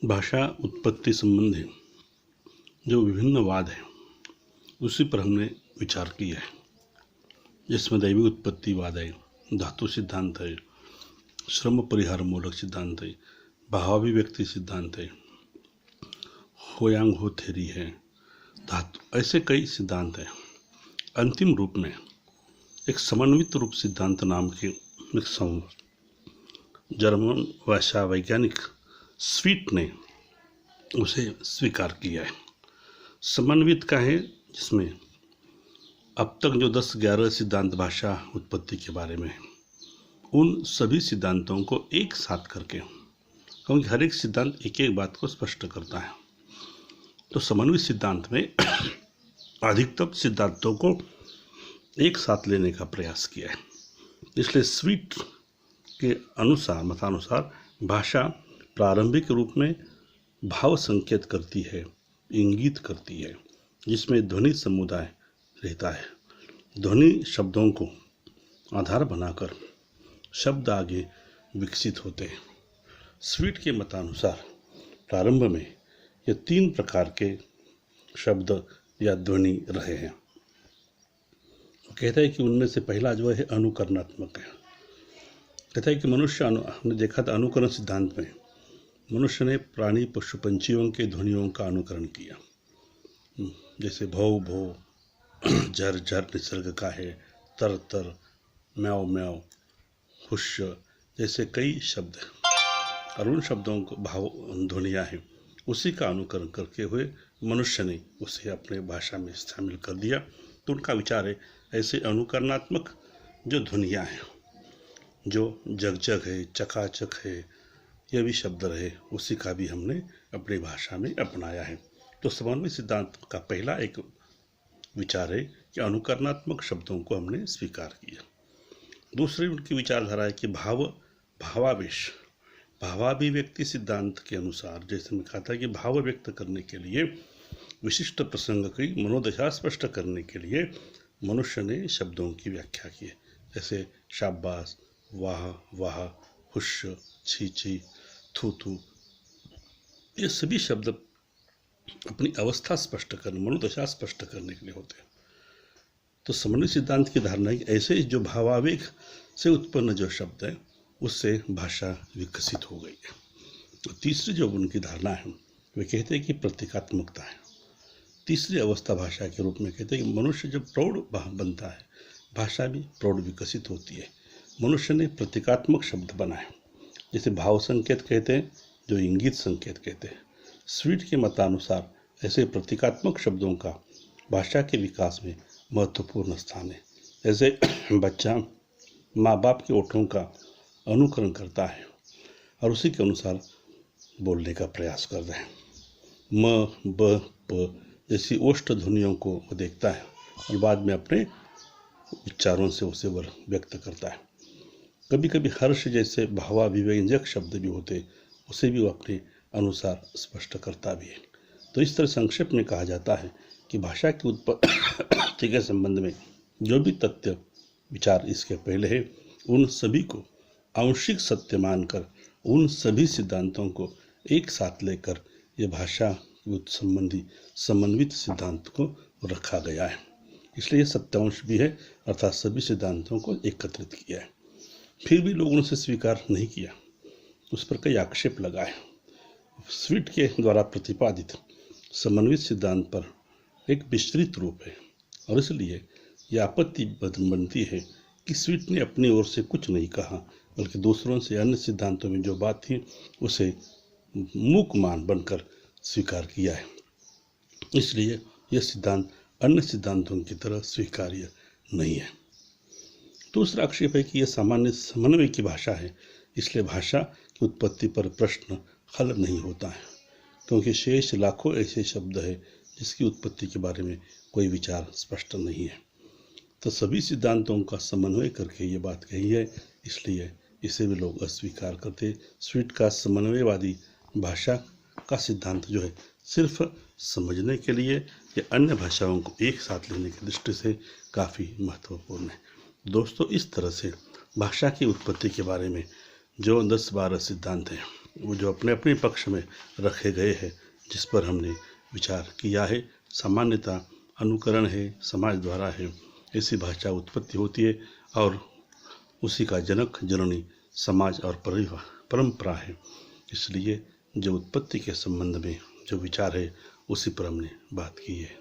भाषा उत्पत्ति संबंधी जो विभिन्न वाद हैं उसी पर हमने विचार किया है, जिसमें दैवी उत्पत्तिवाद है, धातु सिद्धांत है, श्रम परिहार मूलक सिद्धांत है, भावाभिव्यक्ति सिद्धांत है, होयांग हो थ्योरी है, धातु, ऐसे कई सिद्धांत हैं। अंतिम रूप में एक समन्वित रूप सिद्धांत नाम के एक जर्मन भाषा वैज्ञानिक स्वीट ने उसे स्वीकार किया है। समन्वित का है, जिसमें अब तक जो 10-11 सिद्धांत भाषा उत्पत्ति के बारे में है, उन सभी सिद्धांतों को एक साथ करके, क्योंकि हर एक सिद्धांत एक एक बात को स्पष्ट करता है, तो समन्वित सिद्धांत में अधिकतम सिद्धांतों को एक साथ लेने का प्रयास किया है। इसलिए स्वीट के मतानुसार भाषा प्रारंभिक रूप में भाव संकेत करती है, इंगित करती है, जिसमें ध्वनि समुदाय रहता है। ध्वनि शब्दों को आधार बनाकर शब्द आगे विकसित होते हैं। स्वीट के मतानुसार प्रारंभ में ये 3 प्रकार के शब्द या ध्वनि रहे हैं। वो कहता है कि उनमें से पहला जो है अनुकरणात्मक है। कहता है कि मनुष्य हमने देखा था अनुकरण सिद्धांत में मनुष्य ने प्राणी पशु पंछियों के ध्वनियों का अनुकरण किया, जैसे भौ भौ, झर झर निसर्ग का है, तर तर, म्याओ म्याओ, हुश, जैसे कई शब्द और उन शब्दों को भाव ध्वनियाँ हैं, उसी का अनुकरण करके हुए मनुष्य ने उसे अपने भाषा में शामिल कर दिया। तो उनका विचार है ऐसे अनुकरणात्मक जो ध्वनियाँ हैं, जो जग जग है, चकाचक है, यह भी शब्द रहे, उसी का भी हमने अपनी भाषा में अपनाया है। तो समन्वय सिद्धांत का पहला एक विचार है कि अनुकरणात्मक शब्दों को हमने स्वीकार किया। दूसरी उनकी विचारधारा है कि भावावेश, भावाभिव्यक्ति सिद्धांत के अनुसार, जैसे मैं कहा था कि भाव व्यक्त करने के लिए, विशिष्ट प्रसंग की मनोदशा स्पष्ट करने के लिए मनुष्य ने शब्दों की व्याख्या की है, जैसे शाबाश, वाह वाह, हुश, छी छी, थू थू, ये सभी शब्द अपनी अवस्था स्पष्ट करने, मनोदशा स्पष्ट करने के लिए होते हैं। तो समन्वय सिद्धांत की धारणा है कि ऐसे जो भावावेग से उत्पन्न जो शब्द है उससे भाषा विकसित हो गई है। तो तीसरी जो उनकी धारणा है वे कहते हैं कि प्रतीकात्मकता है। तीसरी अवस्था भाषा के रूप में कहते हैं कि मनुष्य जब प्रौढ़ बनता है, भाषा भी प्रौढ़ विकसित होती है। मनुष्य ने प्रतीकात्मक शब्द बनाए, जैसे भाव संकेत कहते हैं, जो इंगित संकेत कहते हैं। स्वीट के मतानुसार ऐसे प्रतीकात्मक शब्दों का भाषा के विकास में महत्वपूर्ण स्थान है। जैसे बच्चा माँ बाप के ओठों का अनुकरण करता है और उसी के अनुसार बोलने का प्रयास करता है। म, ब, प जैसी ओष्ठ ध्वनियों को वो देखता है और बाद में अपने उच्चारों से उसे वह व्यक्त करता है। कभी कभी हर्ष जैसे भावाभिव्यंजक शब्द भी होते, उसे भी वो अपने अनुसार स्पष्ट करता भी है। तो इस तरह संक्षेप में कहा जाता है कि भाषा की उत्पत्ति के संबंध में जो भी तथ्य विचार इसके पहले है, उन सभी को आंशिक सत्य मानकर उन सभी सिद्धांतों को एक साथ लेकर यह भाषा संबंधी समन्वित सिद्धांत को रखा गया है। इसलिए सत्यांश भी है, अर्थात सभी सिद्धांतों को एकत्रित किया है। फिर भी लोगों ने उसे स्वीकार नहीं किया, उस पर कई आक्षेप लगाए। स्वीट के द्वारा प्रतिपादित समन्वित सिद्धांत पर एक विस्तृत रूप है और इसलिए यह आपत्ति बनती है कि स्वीट ने अपनी ओर से कुछ नहीं कहा, बल्कि दूसरों से अन्य सिद्धांतों में जो बात थी उसे मूकमान बनकर स्वीकार किया है। इसलिए यह सिद्धांत अन्य सिद्धांतों की तरह स्वीकार्य नहीं है। दूसरा आक्षेप है कि यह सामान्य समन्वय की भाषा है, इसलिए भाषा की उत्पत्ति पर प्रश्न हल नहीं होता है, क्योंकि शेष लाखों ऐसे शब्द हैं जिसकी उत्पत्ति के बारे में कोई विचार स्पष्ट नहीं है। तो सभी सिद्धांतों का समन्वय करके ये बात कही है, इसलिए इसे भी लोग अस्वीकार करते। स्वीट का समन्वयवादी भाषा का सिद्धांत जो है सिर्फ समझने के लिए या अन्य भाषाओं को एक साथ लेने की दृष्टि से काफ़ी महत्वपूर्ण है। दोस्तों, इस तरह से भाषा की उत्पत्ति के बारे में जो 10-12 सिद्धांत हैं वो जो अपने अपने पक्ष में रखे गए हैं, जिस पर हमने विचार किया है। सामान्यतः अनुकरण है, समाज द्वारा है, ऐसी भाषा उत्पत्ति होती है और उसी का जनक जननी समाज और परंपरा है। इसलिए जो उत्पत्ति के संबंध में जो विचार है उसी पर हमने बात की है।